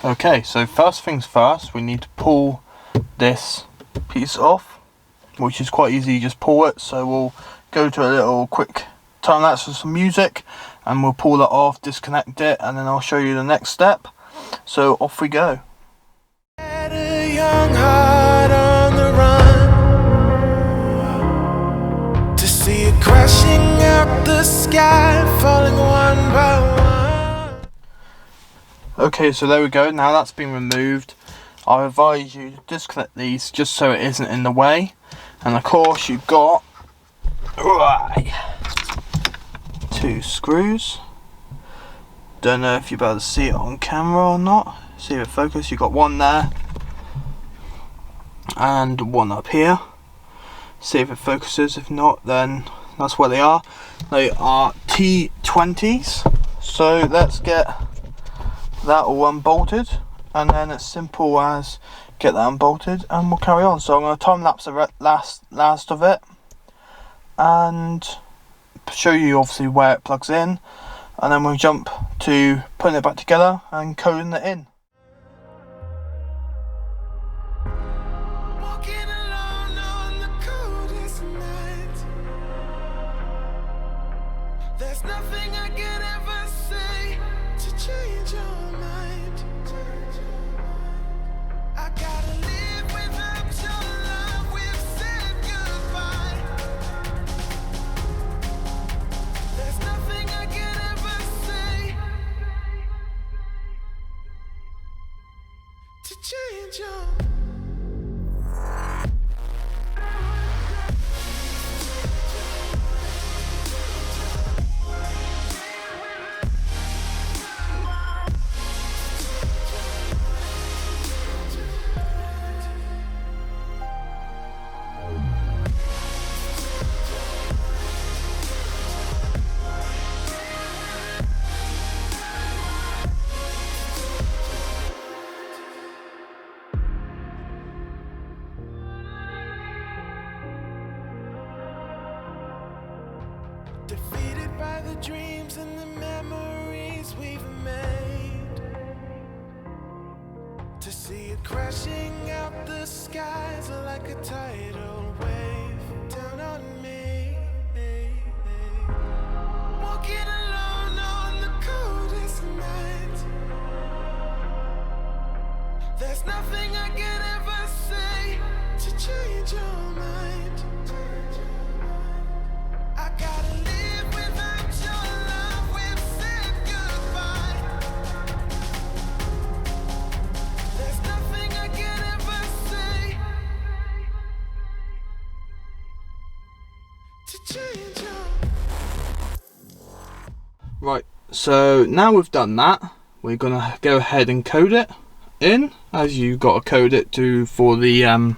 Okay, so first things first, we need to pull this piece off, which is quite easy, you just pull it. So we'll go to a little quick time lapse with some music and we'll pull that off, disconnect it, and then I'll show you the next step. So off we go. Had a young heart on the run, to see it crashing out the sky, falling one by one. Okay, so there we go. Now that's been removed, I advise you to disconnect these just so it isn't in the way. And of course you've got two screws. Don't know if you're able to see it on camera or not. See if it focuses. You've got one there and one up here. See if it focuses. If not, then that's where they are. They are T20s. So let's get that all unbolted, and then it's simple as get that unbolted and we'll carry on. So I'm going to time lapse the last of it and show you obviously where it plugs in, and then we'll jump to putting it back together and coding it in. Walking alone on the coldest night, there's nothing I can ever say to change your mind. I gotta live without your love, we've said goodbye. There's nothing I can ever say to change your mind. Defeated by the dreams and the memories we've made, to see it crashing out the skies like a tidal wave down on me. Walking alone on the coldest night, there's nothing I can ever say to change your mind. I gotta live without your love, we've said goodbye. There's nothing I can ever say to change your. Right, so now we've done that, we're gonna go ahead and code it in, as you got to code it to for the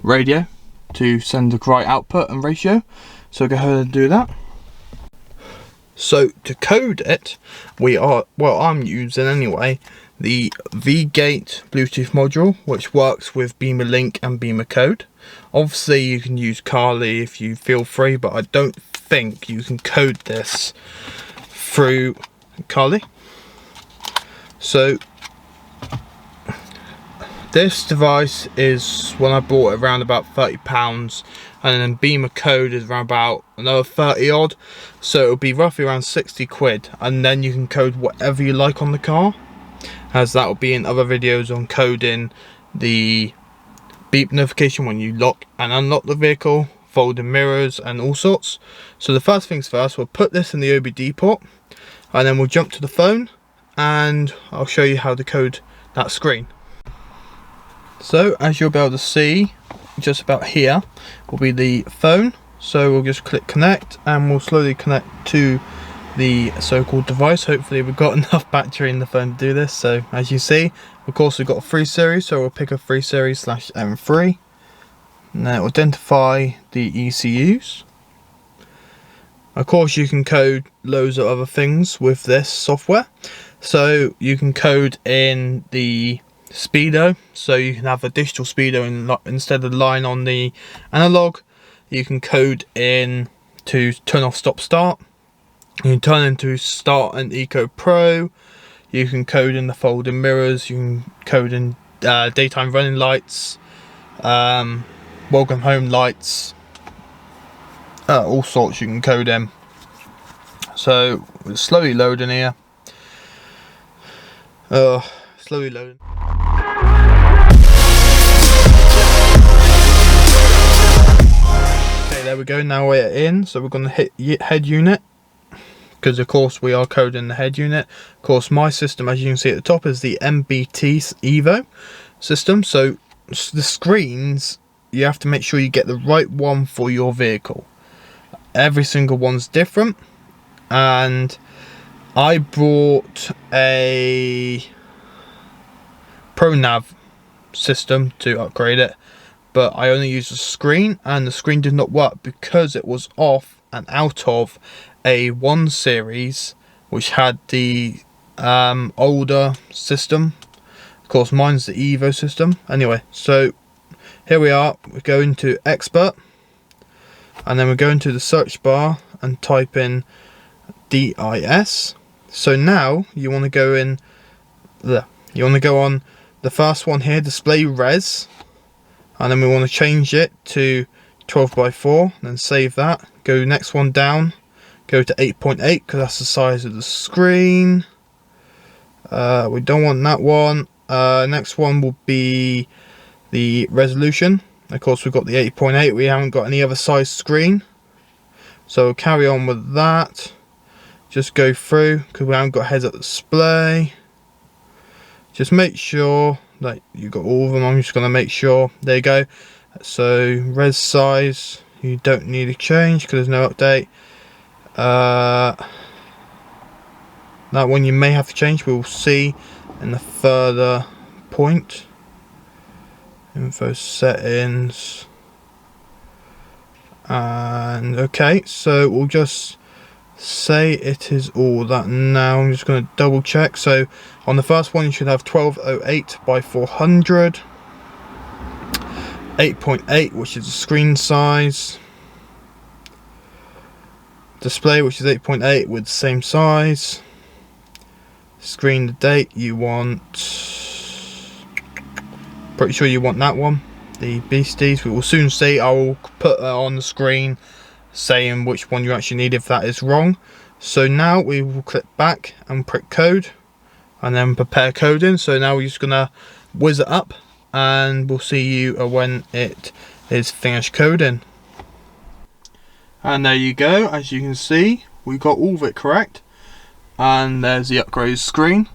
radio to send the right output and ratio. So go ahead and do that. So to code it, I'm using anyway the V-Gate Bluetooth module, which works with Beamer Link and Beamer Code. Obviously you can use Kali if you feel free, but I don't think you can code this through Kali. So this device is, when I bought it, around about £30, and then Beamer Code is around about another 30 odd, so it'll be roughly around 60 quid, and then you can code whatever you like on the car, as that will be in other videos on coding the beep notification when you lock and unlock the vehicle, folding mirrors and all sorts. So the first things first, we'll put this in the OBD port, and then we'll jump to the phone and I'll show you how to code that screen. So as you'll be able to see, just about here will be the phone. So we'll just click connect and we'll slowly connect to the so-called device. Hopefully we've got enough battery in the phone to do this. So as you see, of course we've got a 3 series, so we'll pick a 3 series /M3. And then it will identify the ECUs. Of course you can code loads of other things with this software. So you can code in the speedo, so you can have a digital speedo instead of line on the analog. You can code in to turn off stop start. You can turn into start and Eco Pro. You can code in the folding mirrors, you can code in daytime running lights, welcome home lights, all sorts you can code in. So it's slowly loading here. Slowly loading. Okay, there we go. Now we're in, so we're going to hit head unit, because of course we are coding the head unit. Of course, my system, as you can see at the top, is the NBT Evo system. So the screens, you have to make sure you get the right one for your vehicle. Every single one's different, and I brought a ProNav system to upgrade it, but I only used a screen, and the screen did not work because it was off and out of a 1 series which had the older system. Of course, mine's the Evo system. Anyway, so here we are. We go into expert, and then we go into the search bar and type in DIS. So now you want to go in there. You want to go on the first one here, display res, and then we want to change it to 12:4, then save that. Go next one down, go to 8.8 because that's the size of the screen. We don't want that one. Next one will be the resolution. Of course, we've got the 8.8. We haven't got any other size screen, so carry on with that. Just go through because we haven't got heads-up display. Just make sure that you got all of them. I'm just going to make sure. There you go. So res size, you don't need to change because there's no update. That one you may have to change. We'll see in the further point. Info settings. And okay, so we'll just say it is all that now. I'm just going to double check. So on the first one you should have 1208x400, 8.8 which is the screen size, display which is 8.8 with the same size, screen the date you want, pretty sure you want that one, the beasties. We will soon see. I will put that on the screen saying which one you actually need if that is wrong. So now we will click back and prick code and then prepare coding. So now we're just gonna whiz it up and we'll see you when it is finished coding. And there you go. As you can see, we got all of it correct, and there's the upgrade screen,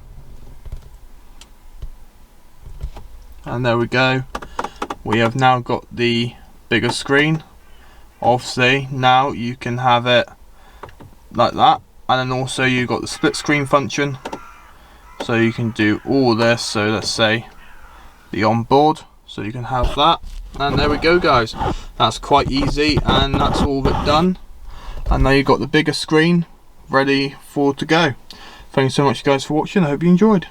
and there we go. We have now got the bigger screen. Obviously now you can have it like that, and then also you got the split screen function, so you can do all this. So let's say the onboard, so you can have that, and there we go guys. That's quite easy, and that's all of it done, and now you've got the bigger screen ready for to go. Thank you so much guys for watching. I hope you enjoyed.